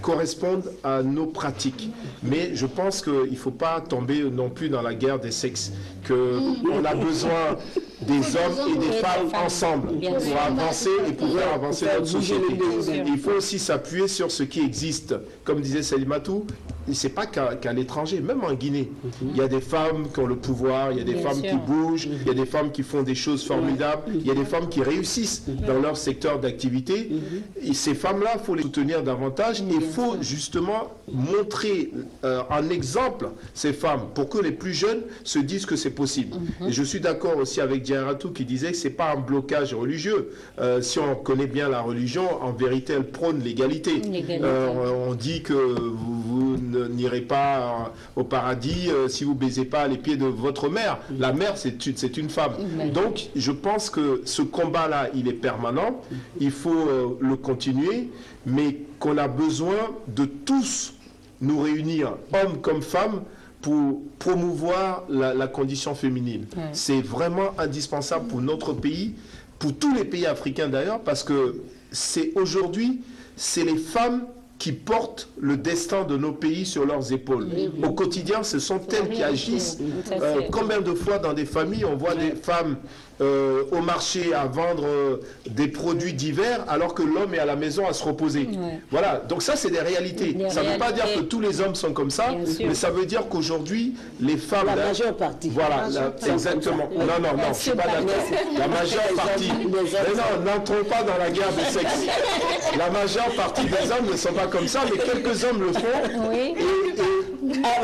correspondent à nos pratiques. Mais je pense qu'il ne faut pas tomber non plus dans la guerre des sexes. On a besoin des hommes et des femmes ensemble pour avancer et pouvoir avancer notre société. Il faut aussi s'appuyer sur ce qui existe. Comme disait Salimatou, c'est pas qu'à l'étranger, même en Guinée. Il y a des femmes qui ont le pouvoir, il y a des femmes qui bougent, il y a des femmes qui font des choses formidables, il y a des femmes qui réussissent dans leur secteur d'activité. Et ces femmes-là, il faut les soutenir davantage et il faut justement montrer en exemple ces femmes pour que les plus jeunes se disent que c'est possible. Et je suis d'accord aussi avec Diaratou qui disait que ce n'est pas un blocage religieux. Si on connaît bien la religion, en vérité, elle prône l'égalité. On dit que vous n'irez pas au paradis si vous ne baisez pas les pieds de votre mère. La mère, c'est une femme. Donc, je pense que ce combat-là, il est permanent. Il faut le continuer, mais qu'on a besoin de tous nous réunir, hommes comme femmes, pour promouvoir la condition féminine. C'est vraiment indispensable pour notre pays, pour tous les pays africains d'ailleurs, parce que aujourd'hui, c'est les femmes qui portent le destin de nos pays sur leurs épaules. Au quotidien, ce sont elles qui agissent. Combien de fois dans des familles, on voit des femmes au marché à vendre des produits divers alors que l'homme est à la maison à se reposer. Voilà, donc ça c'est des réalités. Ça ne veut pas dire que tous les hommes sont comme ça, mais ça veut dire qu'aujourd'hui, les femmes... La majeure partie. Voilà, exactement. Non, je ne suis pas d'accord. La majeure partie... Mais non, n'entrons pas dans la guerre des sexes. La majeure partie des hommes ne sont pas comme ça, mais quelques hommes le font.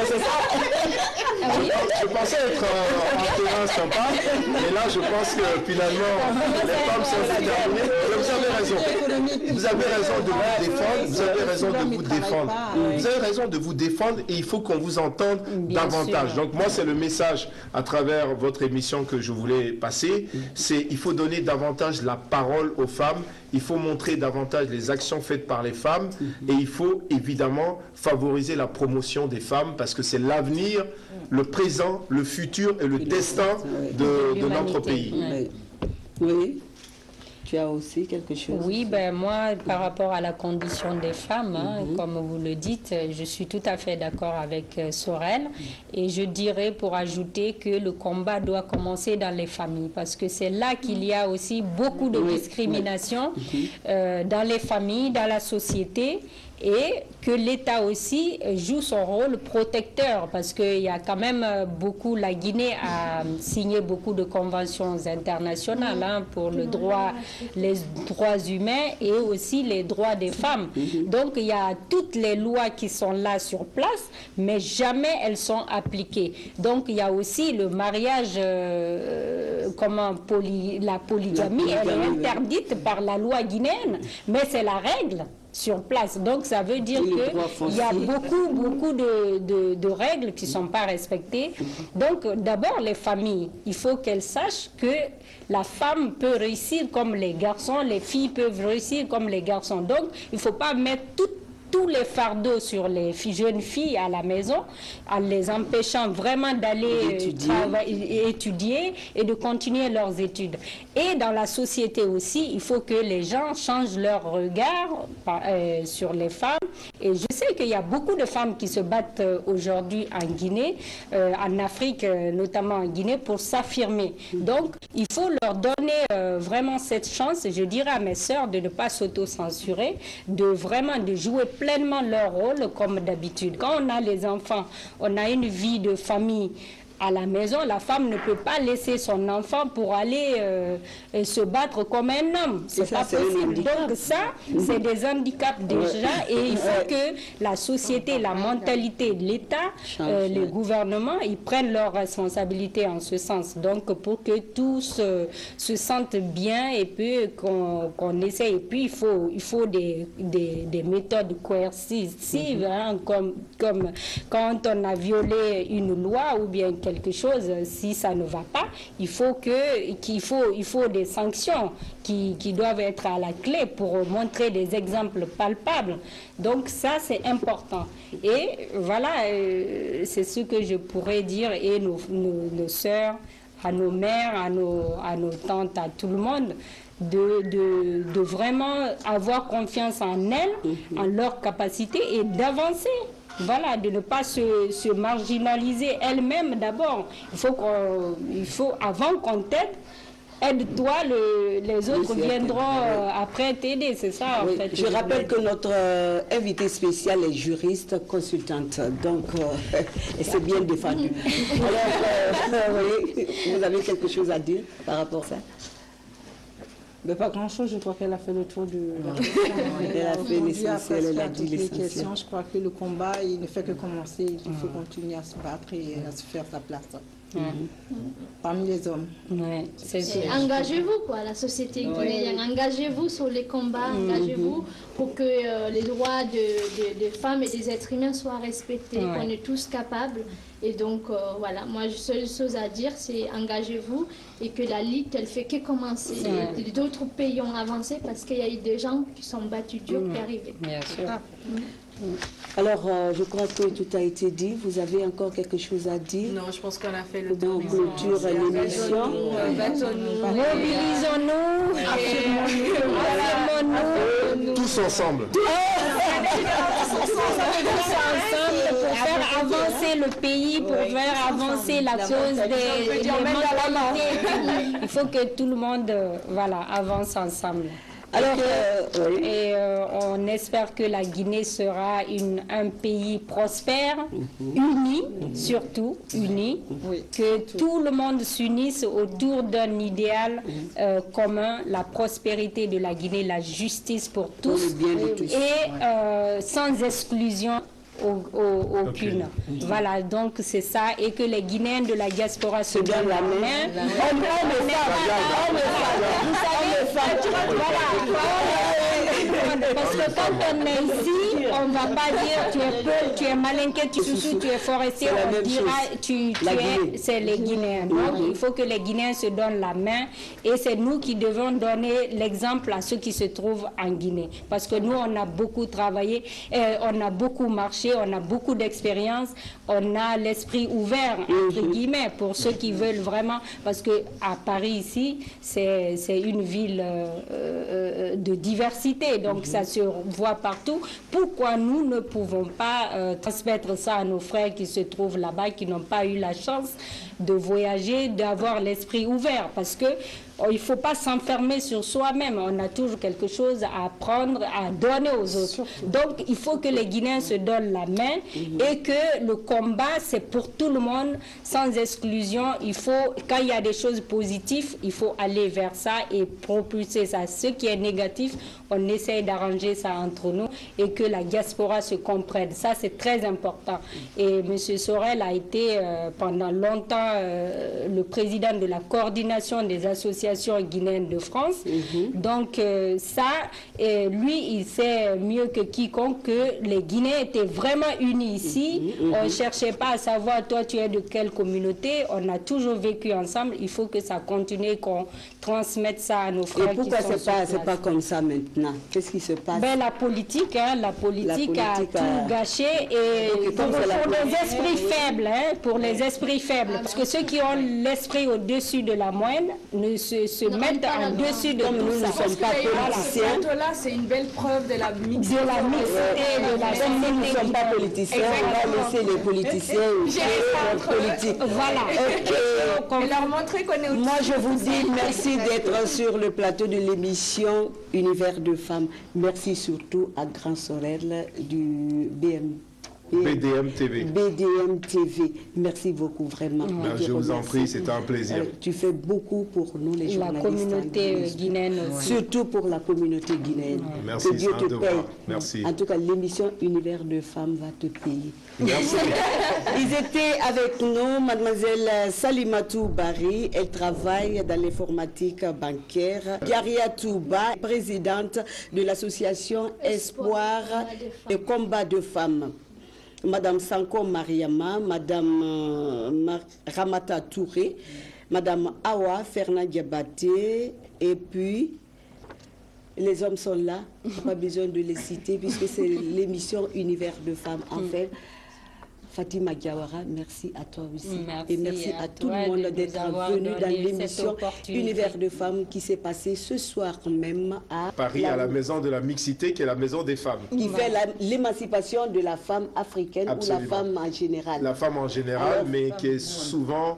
C'est ça. Je pensais être un terrain sympa, mais là je pense que finalement les femmes sont déterminées. Vous avez raison. Vous avez raison de vous défendre. Vous avez raison de vous défendre. Vous avez raison de vous défendre et il faut qu'on vous entende davantage. Donc moi c'est le message à travers votre émission que je voulais passer. C'est il faut donner davantage la parole aux femmes. Il faut montrer davantage les actions faites par les femmes et il faut évidemment favoriser la promotion des femmes parce que c'est l'avenir, le présent, le futur et le destin de notre pays. Oui. Tu as aussi quelque chose? Oui, ben moi, par rapport à la condition des femmes, comme vous le dites, je suis tout à fait d'accord avec Sorel. Et je dirais, pour ajouter, que le combat doit commencer dans les familles, parce que c'est là qu'il y a aussi beaucoup de discrimination dans les familles, dans la société. Et que l'État aussi joue son rôle protecteur, parce qu'il y a quand même beaucoup, la Guinée a signé beaucoup de conventions internationales pour les droits humains et aussi les droits des femmes. Donc il y a toutes les lois qui sont là sur place, mais jamais elles sont appliquées. Donc il y a aussi le mariage, la polygamie, elle est interdite par la loi guinéenne, mais c'est la règle sur place. Donc ça veut dire qu'il y a beaucoup de règles qui ne sont pas respectées. Donc d'abord les familles, il faut qu'elles sachent que la femme peut réussir comme les garçons, les filles peuvent réussir comme les garçons. Donc il ne faut pas mettre tous les fardeaux sur les jeunes filles à la maison, en les empêchant vraiment d'aller étudier et de continuer leurs études. Et dans la société aussi, il faut que les gens changent leur regard sur les femmes. Et je sais qu'il y a beaucoup de femmes qui se battent aujourd'hui en Guinée, en Afrique, notamment en Guinée, pour s'affirmer. Donc, il faut leur donner vraiment cette chance, je dirais à mes sœurs, de ne pas s'auto-censurer, de jouer pleinement leur rôle comme d'habitude. Quand on a les enfants, on a une vie de famille à la maison, la femme ne peut pas laisser son enfant pour aller se battre comme un homme. C'est pas possible. Donc ça, c'est des handicaps déjà et il faut que la société, la mentalité de l'État, les gouvernements, ils prennent leurs responsabilités en ce sens. Donc pour que tous se sentent bien et puis qu'on essaye. Et puis il faut des méthodes coercitives, comme quand on a violé une loi ou bien quelque chose, si ça ne va pas, il faut des sanctions qui doivent être à la clé pour montrer des exemples palpables. Donc ça, c'est important. Et voilà, c'est ce que je pourrais dire, et nos sœurs, à nos mères, à nos tantes, à tout le monde, de vraiment avoir confiance en elles, en leur capacité et d'avancer. Voilà, de ne pas se marginaliser elles-mêmes d'abord. Il faut avant qu'on t'aide, aide-toi, les autres viendront après t'aider, c'est ça en fait. Je rappelle que notre invité spécial est juriste, consultante, donc elle s'est bien défendue. Alors, oui, vous avez quelque chose à dire par rapport à ça? Mais pas grand-chose, je crois qu'elle a fait le tour de... Elle a fait l'essentiel, elle a dit l'essentiel. Je crois que le combat, il ne fait que commencer. Il faut continuer à se battre et à se faire sa place. Parmi les hommes. Engagez-vous, quoi, la société guinéenne. Engagez-vous sur les combats, engagez-vous pour que les droits des femmes et des êtres humains soient respectés, qu'on est tous capables. Et donc, voilà, moi, la seule chose à dire, c'est engagez-vous et que la lutte, elle fait que commencer. D'autres pays ont avancé parce qu'il y a eu des gens qui sont battus dur pour y arriver. Bien sûr. Alors, je crois que tout a été dit. Vous avez encore quelque chose à dire? Non, je pense qu'on a fait le tour. On clôture l'émission. Mobilisons-nous, affirmons-nous, Tous ensemble. pour faire avancer le pays, pour faire avancer la cause des mentalités. Il faut que tout le monde avance ensemble. Alors, on espère que la Guinée sera un pays prospère, uni, surtout uni, que tout le monde s'unisse autour d'un idéal commun, la prospérité de la Guinée, la justice pour tous, et sans exclusion aucune. Voilà, donc c'est ça, et que les Guinéens de la diaspora se donnent la main. Parce que quand on est ici, on ne va pas dire tu es peu, tu es malinqué, tu es forestier, on dira c'est les Guinéens. Donc il faut que les Guinéens se donnent la main, et c'est nous qui devons donner l'exemple à ceux qui se trouvent en Guinée. Parce que nous, on a beaucoup travaillé, on a beaucoup marché, on a beaucoup d'expérience, on a l'esprit ouvert, entre guillemets, pour ceux qui veulent vraiment, parce que à Paris ici, c'est une ville de diversité, donc ça se voit partout. Pourquoi nous ne pouvons pas transmettre ça à nos frères qui se trouvent là-bas, qui n'ont pas eu la chance de voyager, d'avoir l'esprit ouvert? Parce que il ne faut pas s'enfermer sur soi-même. On a toujours quelque chose à apprendre, à donner aux autres. Donc, il faut que les Guinéens se donnent la main et que le combat, c'est pour tout le monde, sans exclusion. Il faut, quand il y a des choses positives, il faut aller vers ça et propulser ça. Ce qui est négatif, on essaye d'arranger ça entre nous et que la diaspora se comprenne. Ça, c'est très important. Et M. Sorel a été pendant longtemps le président de la coordination des associations guinéenne de France. Donc lui, il sait mieux que quiconque que les Guinéens étaient vraiment unis ici. On ne cherchait pas à savoir toi tu es de quelle communauté. On a toujours vécu ensemble. Il faut que ça continue, qu'on transmette ça à nos frères. Et pourquoi c'est pas comme ça maintenant? Qu'est-ce qui se passe? La politique, a tout gâché, et pour les esprits faibles, pour les esprits faibles, parce que ceux qui ont l'esprit au-dessus de la moyenne ne se mettent en-dessus de nous. Nous ne sommes pas politiciens. Là, c'est une belle preuve de la mixité. Nous ne sommes pas politiciens, on va laisser les politiciens politique. Voilà. Et leur montrer qu'on est. Moi, je vous dis merci d'être sur le plateau de l'émission Univers de femmes. Merci surtout à Grand Sorel du BDM TV. BDM TV. Merci beaucoup, vraiment. Je vous en prie, c'était un plaisir. Tu fais beaucoup pour nous, les journalistes. La communauté guinéenne aussi. Surtout pour la communauté guinéenne. Merci, que Dieu te paye. Merci. En tout cas, l'émission Univers de femmes va te payer. Merci. Ils étaient avec nous, mademoiselle Salimatou Bari. Elle travaille dans l'informatique bancaire. Garia Touba, présidente de l'association Espoir et Combat de femmes. Madame Sanko Mariama, Madame Ramata Touré, Madame Awa Fernand Diabaté, et puis les hommes sont là, pas besoin de les citer puisque c'est l'émission Univers de femmes en fait. Fatima Diawara, merci à toi aussi. Merci et merci à tout le toi monde de d'être nous avoir venu dans donné l'émission cette opportunité. Univers de femmes qui s'est passée ce soir même à Paris, à la maison de la mixité, qui est la maison des femmes. qui fait l'émancipation de la femme africaine Absolument. ou la femme en général. La femme en général, Alors, mais qui est souvent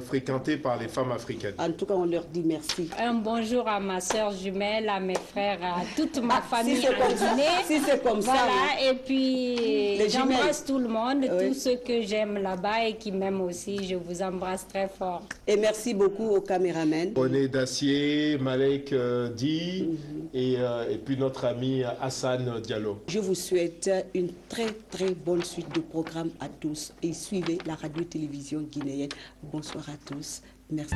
fréquentée par les femmes africaines. En tout cas, on leur dit merci. Un bonjour à ma soeur jumelle, à mes frères, à toute ma famille Si c'est en comme ça, Guinée. si c'est comme ça, Voilà, hein. et puis j'embrasse tout le monde, Oui. tous ceux que j'aime là-bas et qui m'aiment aussi. Je vous embrasse très fort. Et merci beaucoup aux caméramans. René Dacier, Malek Di et puis notre ami Hassan Diallo. Je vous souhaite une très très bonne suite de programmes à tous et suivez la radio-télévision guinéenne. Bonsoir à tous. Merci.